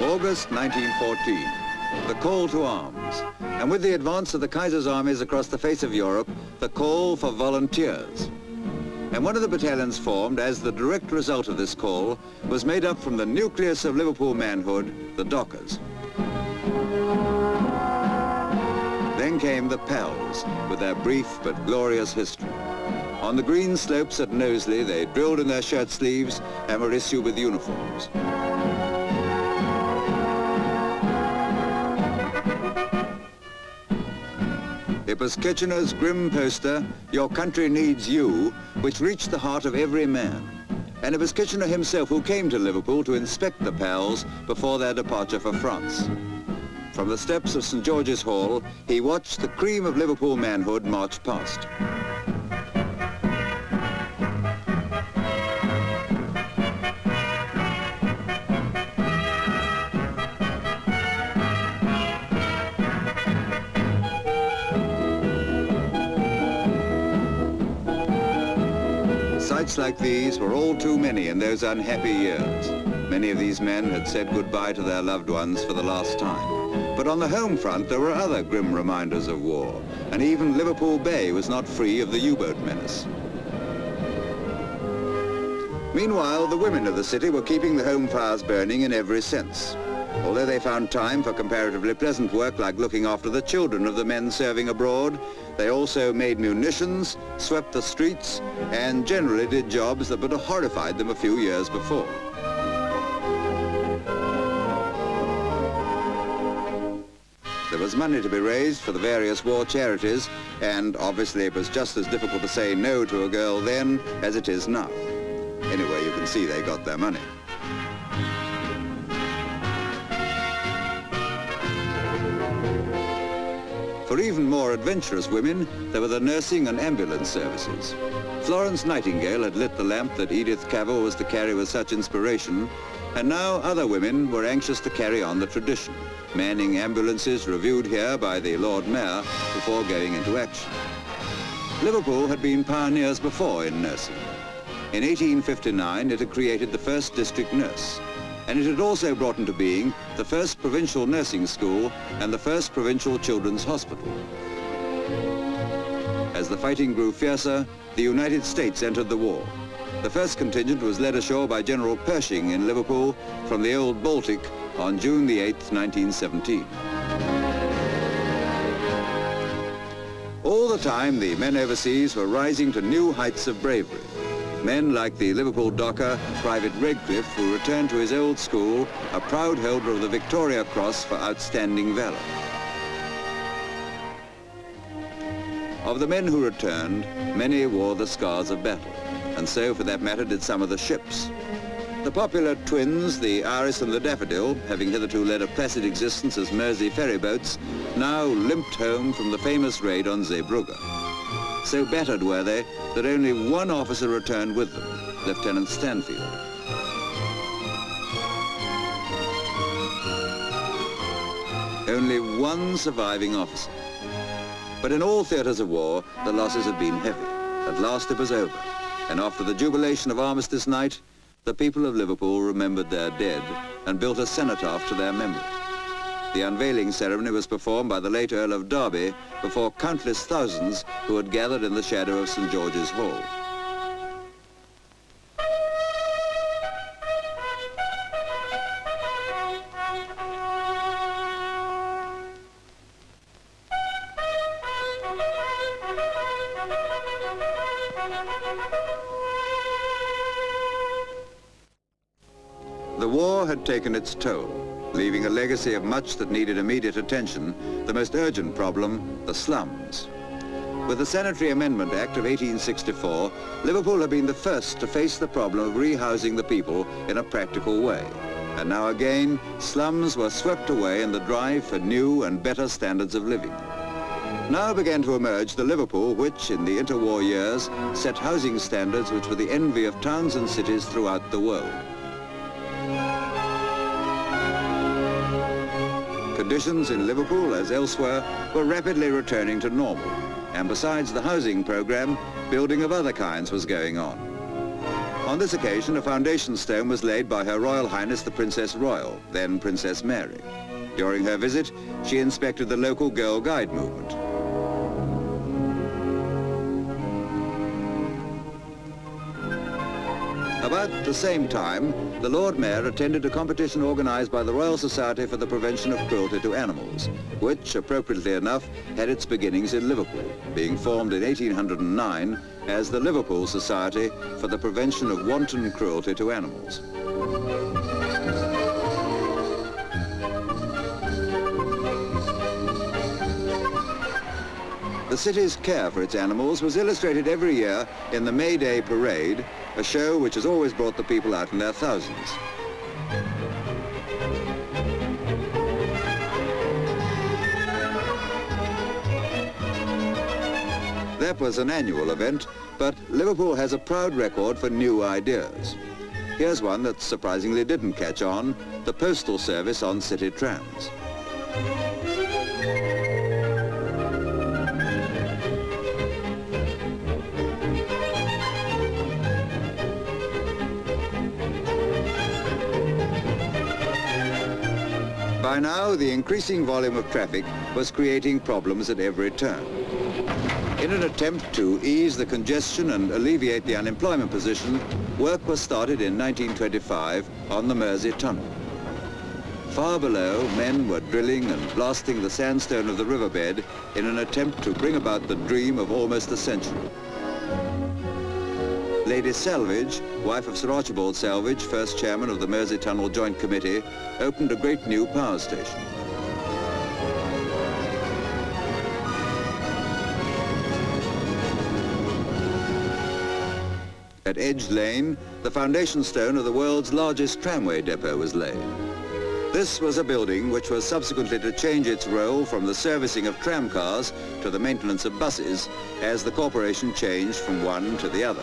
August 1914, the call to arms, and with the advance of the Kaiser's armies across the face of Europe, the call for volunteers. And one of the battalions formed as the direct result of this call was made up from the nucleus of Liverpool manhood, the Dockers. Then came the Pals, with their brief but glorious history. On the green slopes at Knowsley, they drilled in their shirt sleeves and were issued with uniforms. It was Kitchener's grim poster, "Your country needs you," which reached the heart of every man. And it was Kitchener himself who came to Liverpool to inspect the Pals before their departure for France. From the steps of St. George's Hall, he watched the cream of Liverpool manhood march past. Sights like these were all too many in those unhappy years. Many of these men had said goodbye to their loved ones for the last time. But on the home front, there were other grim reminders of war, and even Liverpool Bay was not free of the U-boat menace. Meanwhile, the women of the city were keeping the home fires burning in every sense. Although they found time for comparatively pleasant work like looking after the children of the men serving abroad, they also made munitions, swept the streets, and generally did jobs that would have horrified them a few years before. There was money to be raised for the various war charities, and obviously it was just as difficult to say no to a girl then as it is now. Anyway, you can see they got their money. For even more adventurous women, there were the nursing and ambulance services. Florence Nightingale had lit the lamp that Edith Cavell was to carry with such inspiration, and now other women were anxious to carry on the tradition, manning ambulances reviewed here by the Lord Mayor before going into action. Liverpool had been pioneers before in nursing. In 1859, it had created the first district nurse, and it had also brought into being the first provincial nursing school and the first provincial children's hospital. As the fighting grew fiercer, the United States entered the war. The first contingent was led ashore by General Pershing in Liverpool from the old Baltic on June the 8th, 1917. All the time, the men overseas were rising to new heights of bravery. Men like the Liverpool docker, Private Redcliffe, who returned to his old school, a proud holder of the Victoria Cross for outstanding valor. Of the men who returned, many wore the scars of battle, and so, for that matter, did some of the ships. The popular twins, the Iris and the Daffodil, having hitherto led a placid existence as Mersey ferryboats, now limped home from the famous raid on Zeebrugge. So battered were they that only one officer returned with them, Lieutenant Stanfield. Only one surviving officer. But in all theatres of war, the losses had been heavy. At last it was over, and after the jubilation of Armistice Night, the people of Liverpool remembered their dead and built a cenotaph to their memory. The unveiling ceremony was performed by the late Earl of Derby before countless thousands who had gathered in the shadow of St. George's Hall. The war had taken its toll, leaving a legacy of much that needed immediate attention, the most urgent problem, the slums. With the Sanitary Amendment Act of 1864, Liverpool had been the first to face the problem of rehousing the people in a practical way. And now again, slums were swept away in the drive for new and better standards of living. Now began to emerge the Liverpool which, in the interwar years, set housing standards which were the envy of towns and cities throughout the world. Conditions in Liverpool, as elsewhere, were rapidly returning to normal, and besides the housing program, building of other kinds was going on. On this occasion, a foundation stone was laid by Her Royal Highness the Princess Royal, then Princess Mary. During her visit, she inspected the local Girl Guide movement. About the same time, the Lord Mayor attended a competition organised by the Royal Society for the Prevention of Cruelty to Animals, which, appropriately enough, had its beginnings in Liverpool, being formed in 1809 as the Liverpool Society for the Prevention of Wanton Cruelty to Animals. The city's care for its animals was illustrated every year in the May Day Parade, a show which has always brought the people out in their thousands. That was an annual event, but Liverpool has a proud record for new ideas. Here's one that surprisingly didn't catch on: the postal service on city trams. By now, the increasing volume of traffic was creating problems at every turn. In an attempt to ease the congestion and alleviate the unemployment position, work was started in 1925 on the Mersey Tunnel. Far below, men were drilling and blasting the sandstone of the riverbed in an attempt to bring about the dream of almost a century. Lady Salvage, wife of Sir Archibald Salvage, first chairman of the Mersey Tunnel Joint Committee, opened a great new power station. At Edge Lane, the foundation stone of the world's largest tramway depot was laid. This was a building which was subsequently to change its role from the servicing of tramcars to the maintenance of buses as the corporation changed from one to the other.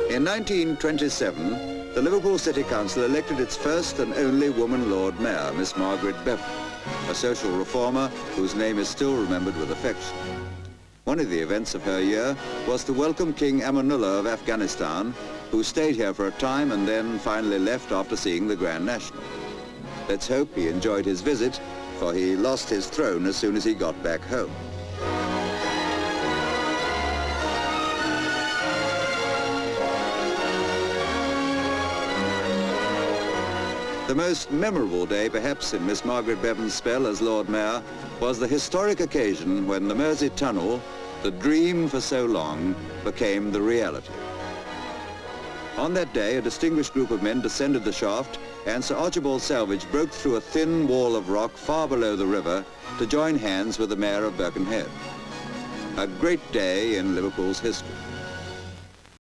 In 1927, the Liverpool City Council elected its first and only woman Lord Mayor, Miss Margaret Bevan, a social reformer whose name is still remembered with affection. One of the events of her year was to welcome King Amanullah of Afghanistan, who stayed here for a time and then finally left after seeing the Grand National. Let's hope he enjoyed his visit, for he lost his throne as soon as he got back home. The most memorable day, perhaps, in Miss Margaret Bevan's spell as Lord Mayor was the historic occasion when the Mersey Tunnel, the dream for so long, became the reality. On that day, a distinguished group of men descended the shaft, and Sir Archibald Salvage broke through a thin wall of rock far below the river to join hands with the Mayor of Birkenhead. A great day in Liverpool's history.